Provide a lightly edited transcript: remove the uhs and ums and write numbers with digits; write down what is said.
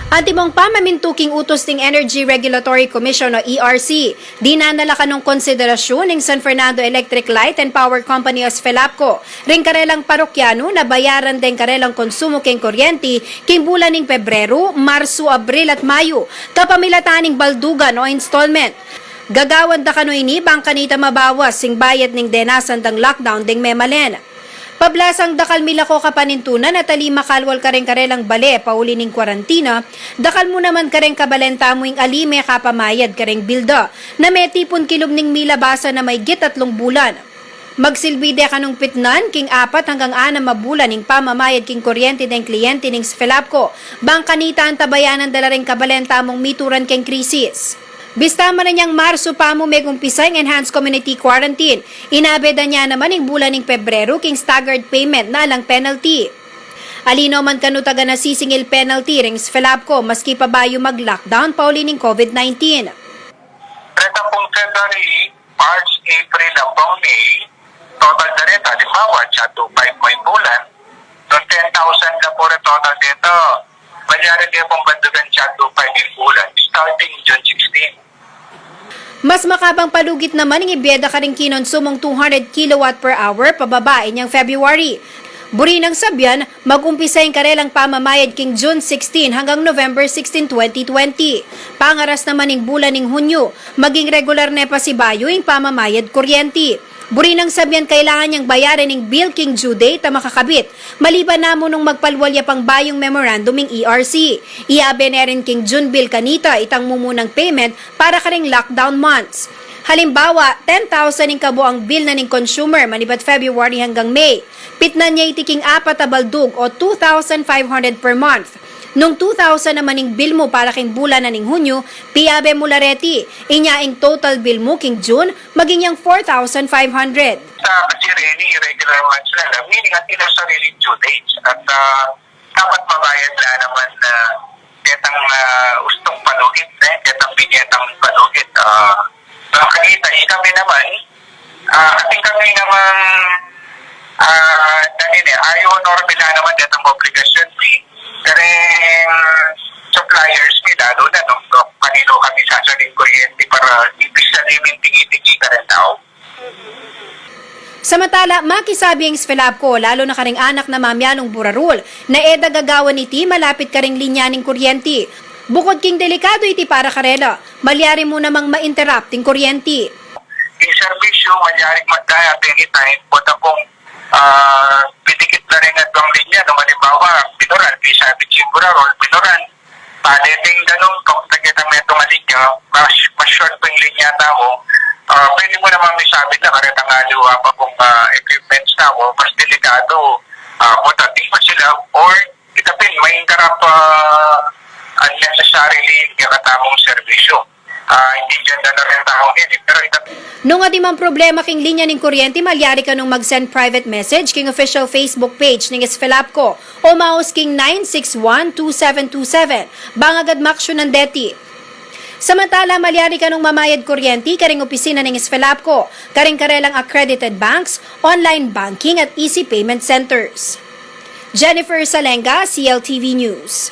Antimong pamamintuking utos ng Energy Regulatory Commission o ERC, dinanala ka ng konsiderasyon ng San Fernando Electric Light and Power Company o SFELAPCO, ring karelang parokyano na bayaran din karelang konsumo keng kuryenti king bulan ng Pebrero, Marso, Abril at Mayo, kapamilataning baldugan o installment. Gagawan da kano ini bang kanita mabawas sing bayad ning denasan dang lockdown ding memalen. Pablasang dakal milako kapanintunan at alima kalwal kareng karelang bale pauli ning kwarantina, dakal mo naman kareng kabalenta mo ing alime kapamayad kareng bilda na may tipon kilom ning milabasa na may git 3 bulan. Magsilbide kanong pitnan king 4 hanggang 6 mabulan ning pamamayad king kuryente ng kliyente ning SFELAPCO, bang kanita ang tabayanan dala ring kabalenta mong mituran king krisis. Bista man na niyang Marso pa mo may umpisa ang enhanced community quarantine. Inabeda niya naman ang bulan ng Pebrero king staggered payment na lang penalty. Alino man kanutaga na sisingil penalty ring SFELAPCO maski pa bayo mag-lockdown pauli ng COVID-19. Reta pong February, March, April, hanggang May, total na reta, halimbawa, siya 2.5 bulan. Noong 10,000 na po rin total dito. Malyaring din pong baldugan siya 2.5 bulan, starting June 16. Mas makabang palugit naman ng ibiyeda ka rin kinonsumong 200 kilowatt per hour pababae niyang February. Buri ng sabyan, mag-umpisa yung karelang pamamayad king June 16 hanggang November 16, 2020. Pangaras naman ng bulan ng Hunyo, maging regular na pa si Bayo yung pamamayad kuryenti. Buri ng sabyan kailangan niyang bayaran ng bill king due date na makakabit. Maliban na mo nung magpalwalya pang bayong memorandum ng ERC. Iabe na rin king June bill kanita itang mumunang payment para karing lockdown months. Halimbawa, 10,000 ng kabuang bill na ng consumer manibat February hanggang May. Pitnan niya itiking 4 baldug o 2,500 per month. Nung 2,000 naman ng bill mo para king bulan na ng Hunyo, piabe mo lareti. Inyaing total bill mo king June, maging yung 4,500. Kasi really, irregular months na, meaning at ilang sarili due dates. At dapat mabayad na naman na ketang ustong palugit, ketang binyetang palugit. Kanita, kami naman, ating kami naman, ayaw normila naman detang obligasyon fee. Pero suppliers nila, lalo na nung kanino kami sasaling kuryente para ibig sabihin tingi-tingi ka rin tao. Samantala, makisabi ang SFELAPCO, lalo na karing anak na mamyanong burarul, na eda gagawan iti malapit karing linya ng kuryente. Bukod king delikado iti para karela, malyari mo namang ma-interrupt ng kuryente. Yung servisyo, malyaring magdaya at anytime, po akong pidikit na rin at bang linya, nung halimbawa, binoran, sabi si burarul, binoran, paliting ganun, kung tagitang metong linya, mas short po yung linya tao, pwede mo naman may sabi na karetang aliwa pa kung equipments na o mas delikado matating pa sila or itapin may interrupt unnecessarily katamong servisyo. Hindi dyan na rin taong edit pero itapin. Nung adimang problema king linya ng kuryente, malyari ka nung mag-send private message king official Facebook page ng SFELAPCO o maus king 9612727 bangagad maksyon ng deti. Samantala, malyari ka nung mamayad kuryente karing opisina ng SFELAPCO, karing karelang accredited banks, online banking at easy payment centers. Jennifer Salenga, CLTV News.